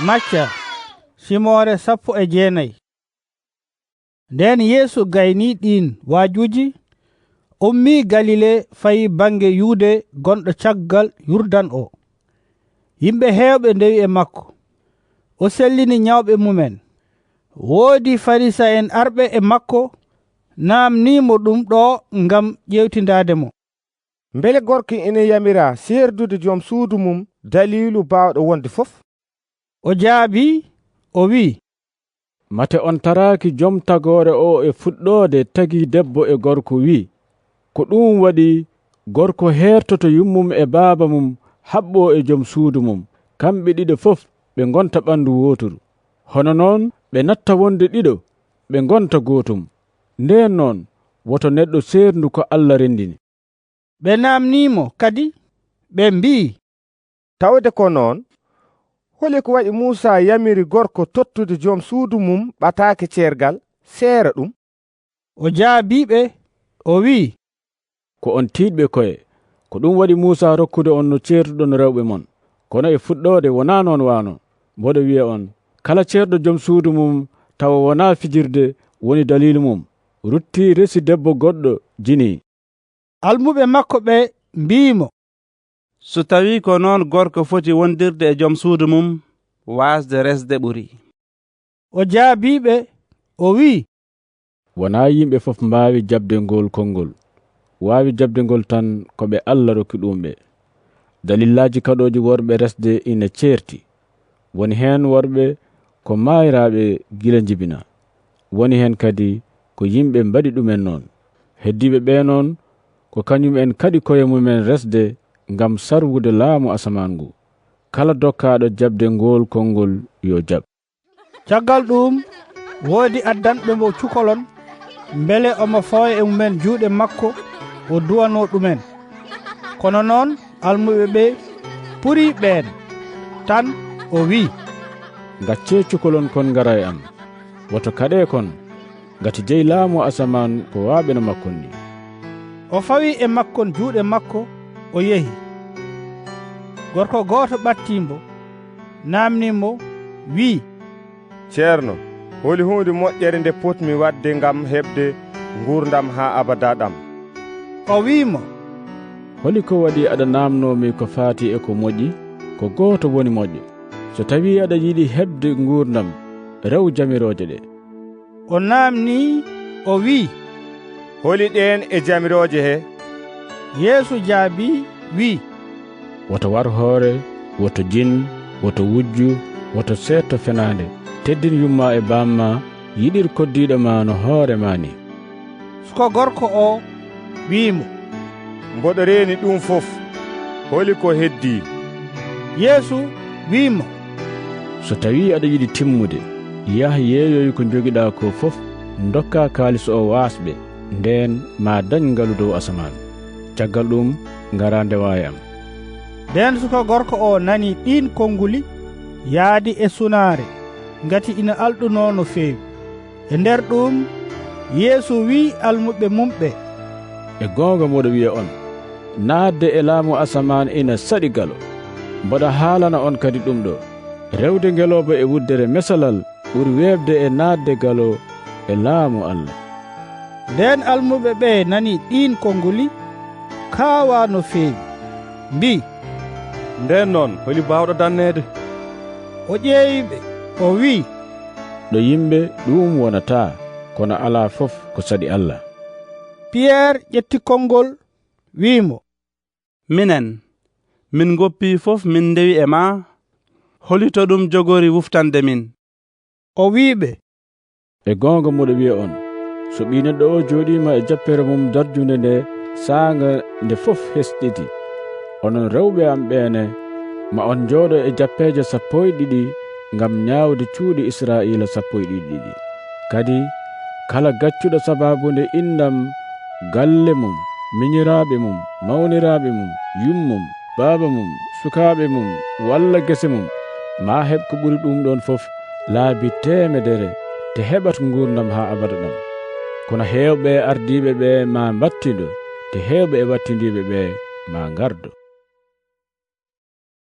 Macca simore 19. Nden Yeesu gayni ɗin waajuji ummi Galile fayi bange yuude gonɗo caggal Yurdan o. Yimɓe heewɓe ndewi e makko. O sellini nyawɓe mumen. Woodi Farisa en arɓe e makko namnimo ɗum ɗo ngam ƴewtindade mo. Mbele gorko ina yamira serdude joom suudu mum dalilu bawɗo wonde fof? O jaabi o wi, mate on taraki joom tagore o e fuɗɗode tagi debbo e gorko wi, ko ɗum waɗi gorko hertoto yummum e baaba mum habbo e joom suudu mum, kamɓe ɗiɗo fof ɓe gonta ɓandu woturu. Hono noon ɓe natta wonde ɗiɗo ɓe gonta gotum. Nden noon woto neɗɗo serdu ko Allah rendini. ɓe namnimo kadi ɓe mbi, Tawde ko noon, holi ko waɗi Musa yamiri gorko tottude joom suudu mum ɓataake ceergal seera ɗum? O jaabiɓe o wi, ko on tiiɗɓe koye, ko ɗum waɗi Musa rokkude on no ceertuɗon rewɓe mon. Kono e fuɗɗode wona noon wano, mboɗo wiya on, kala ceerɗo joom suudu mum tawa wona fijirde woni dalilu mum, rutti resi debbo goɗɗo jini. Almuɓe makko ɓe mbimo, so tawi ko noon gorko foti wondirde e joom suudu mum, wasde resde ɓuri. O jaabiɓe o wi, wona yimɓe fof mbawi jabde ngol konngol, wawi jabde ngol tan ko ɓe Allah rokki ɗumɓe. Dalillaji kaɗoji worɓe resde ina ceerti. Woni hen worɓe ko mayraɓe gila jibina, woni hen kadi ko yimɓe mbaɗi ɗumen noon. Heddiɓe ɓe noon ko kañum en kadi koye mumen resde ngam sarwude laamu asaman ngu. Kala dokkaɗo jabde ngol konngol yo jab. Caggal ɗum woodi addanɓe mo cukolon mbele omo fawa e mumen juuɗe makko o duwano ɗumen. Kono noon almuɓe ɓe puri ɓen tan o wi, gacce cukolon kon ngara e am, woto kaɗe kon, gati jeyi laamu asaman ko waaɓeno makkon ni. O fawi e makkon juuɗe makko o yehi. Gorko gooto ɓattimbo namnimo wi, Ceerno, holi hunde moƴƴere nde potmi wadde ngam heɓde gurdam ha abada ɗam? O wimo, holi ko waɗi aɗa namnomi ko faati e ko moƴƴi? Ko gooto woni moƴƴo. So tawi aɗa yiɗi heɓde gurdam, rew jamiroje ɗe. O namni o wi, holi ɗen e jamiroje he? Yeesu jaabi wi, woto war hoore, woto jin, woto wujju, woto seetto fenande, teddin yumma e bamma, yiɗir koddiɗo ma no hoore ma ni. Suko gorko o wimo, mboɗo reeni ɗum fof, holi ko heddi? Yeesu wimo, so tawi aɗa yiɗi timmude, yaha yeeyoy ko jogiɗa ko fof, dokka kalis o wasɓe, nden ma dañ ngalu dow asaman. Caggal ɗum ngara ndewa e am. Nden suko gorko o nani ɗin konnguli yaadi e sunaare ngati ina alɗuno no feewi. E nder ɗum Yeesu wi almuɓe mumɓe, e gonga moɗo wiya on, naatde e laamu asaman ina saɗi galo. Mboɗa haalana on kadi ɗum ɗo, rewde ngeloba e wuddere mesalal ɓuri weebde e naatde galo e laamu Allah. Nden almuɓe ɓe nani ɗin konnguli kaawa no feewi, mbi, nden noon holi bawɗo dannede? O ƴeewiɓe o wi, ɗo yimɓe ɗum wonata, kono ala fof ko saɗi Allah. Pierre ƴetti konngol wimo, min goppi fof min ndewi e ma, holito ɗum jogori wuftande min? O wiɓe, e gonga moɗo wiya on, so ɓi neɗɗo o joɗima e jappere mum darjunde nde saanga nde fof hesɗiti, onon rewɓe am ɓene ma on jooɗo e jappeje 12 ngam ñaawde cuuɗi Israila 12. Kadi kala gaccuɗo sababunde indam, galle mum, miñiraɓe mum, mawniraɓe mum, yummum, baaba mum, sukaaɓe mum, walla gese mum, ma heɓ ko ɓuri ɗum ɗon fof laabi 100 te heɓat gurdam ha abada ɗam. Kono heewɓe ardiɓe ɓe ma battido, te heewɓe e wattindiɓe ɓe ma gardo.